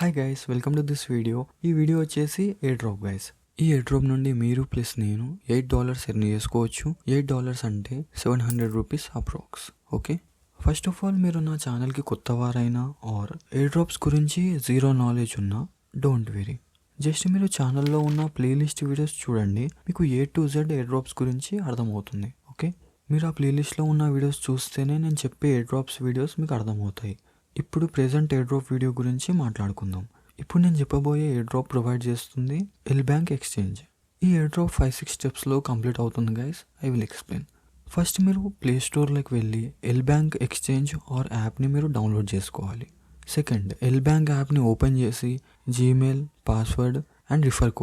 Hi guys, welcome to this video. ఈ video వచ్చేసి air drop guys. ఈ air drop నుండి మీరు ప్లస్ నేను $8 ఎర్న్ చేసుకోవచ్చు. $8 అంటే 700 rupees approx. Okay, first of all మీరు నా ఛానల్కి కొత్తవారైనా ఆర్ ఎయిర్ డ్రాప్స్ గురించి జీరో నాలెడ్జ్ ఉన్నా డోంట్ వెరీ, జస్ట్ మీరు ఛానల్లో ఉన్న ప్లేలిస్ట్ వీడియోస్ చూడండి, మీకు A to Z air drops గురించి అర్థమవుతుంది. ఓకే, మీరు ఆ ప్లేలిస్ట్లో ఉన్న వీడియోస్ చూస్తేనే నేను చెప్పే ఎయిర్ డ్రాప్స్ వీడియోస్ మీకు అర్థమవుతాయి. ఇప్పుడు ప్రెజెంట్ ఎయిర్ డ్రాప్ వీడియో గురించి మాట్లాడుకుందాం. ఇప్పుడు నేను చెప్పబోయే ఎయిర్ డ్రాప్ ప్రొవైడ్ చేస్తుంది ఎల్ బ్యాంక్ ఎక్స్చేంజ్. ఈ ఎయిర్ డ్రాప్ 5-6 స్టెప్స్లో కంప్లీట్ అవుతుంది guys. I will explain. First మీరు ప్లే స్టోర్లోకి వెళ్ళి ఎల్ బ్యాంక్ ఎక్స్చేంజ్ ఆర్ యాప్ని మీరు డౌన్లోడ్ చేసుకోవాలి. సెకండ్, ఎల్ బ్యాంక్ యాప్ని ఓపెన్ చేసి Gmail, password and refer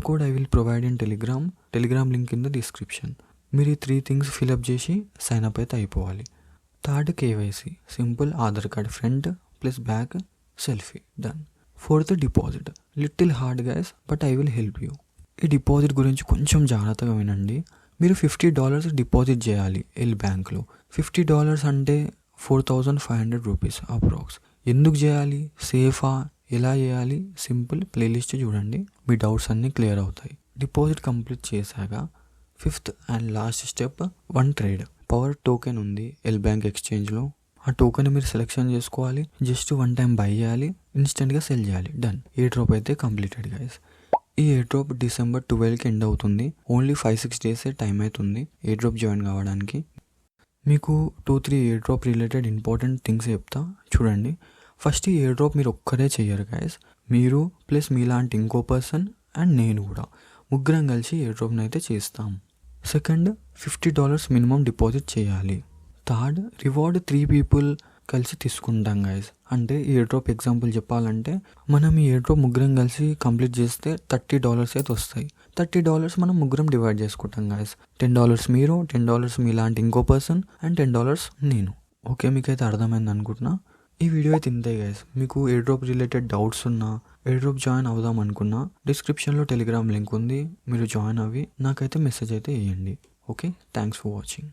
code I will provide in Telegram link in the description. మీరు ఈ 3 థింగ్స్ ఫిల్అప్ చేసి సైన్ అప్ అయితే అయిపోవాలి. Third, KYC, simple Aadhaar card front plus back selfie, done. Fourth, deposit. Little hard guys but I will help you. ఈ deposit గురించి కొంచెం జాగ్రత్తగా వినండి. మీరు $50 డిపాజిట్ చేయాలి ఎల్ బ్యాంక్లో. $50 అంటే 4500 రూపీస్ అప్రాక్స్. ఎందుకు చేయాలి, సేఫా, ఎలా చేయాలి, సింపుల్ ప్లేలిస్ట్ చూడండి, మీ డౌట్స్ అన్నీ క్లియర్ అవుతాయి. డిపాజిట్ కంప్లీట్ చేశాక 5th and last step, 1 trade. Power token ఉంది ఎల్ బ్యాంక్ ఎక్స్చేంజ్లో. ఆ టోకెన్ మీరు సెలెక్షన్ చేసుకోవాలి, జస్ట్ 1 టైం బై చేయాలి, ఇన్స్టెంట్గా సెల్ చేయాలి, డన్. ఎయిర్ డ్రాప్ అయితే కంప్లీటెడ్ గైస్. ఈ ఎయిర్ డ్రాప్ December 12కి ఎండ్ అవుతుంది. ఓన్లీ 5-6 డేసే టైం అవుతుంది ఎయిర్ డ్రాప్ జాయిన్ కావడానికి. మీకు 2-3 air drop related important things చెప్తా చూడండి. ఫస్ట్, ఈ ఎయిర్ డ్రాప్ మీరు ఒక్కరే చెయ్యరు గైస్, మీరు ప్లస్ మీలాంటి ఇంకో పర్సన్ అండ్ నేను కూడా ముగ్గురం కలిసి ఎయిర్ డ్రాప్ని అయితే చేస్తాం. సెకండ్, $50 మినిమం డిపాజిట్ చేయాలి. థర్డ్, రివార్డ్ 3 పీపుల్ కలిసి తీసుకుంటాం గైస్. అంటే ఈ ఎయిర్ డ్రాప్ ఎగ్జాంపుల్ చెప్పాలంటే, మనం ఈ ఎయిర్ డ్రాప్ ముగ్గురం కలిసి కంప్లీట్ చేస్తే $30 అయితే వస్తాయి. $30 మనం ముగ్గురం డివైడ్ చేసుకుంటాం గైస్. $10 మీరు, $10 మీలాంటి ఇంకో పర్సన్ అండ్ $10 నేను. ఓకే, మీకైతే అర్థమైంది అనుకుంటున్నా. ఈ వీడియో అయితే ఇంతే గైస్. మీకు ఎయిర్ డ్రాప్ రిలేటెడ్ డౌట్స్ ఉన్నా, ఎయిర్ డ్రాప్ జాయిన్ అవుదాం అనుకున్నా, డిస్క్రిప్షన్లో టెలిగ్రామ్ లింక్ ఉంది, మీరు జాయిన్ అవ్వి నాకైతే మెసేజ్ అయితే వేయండి. Okay, thanks for watching.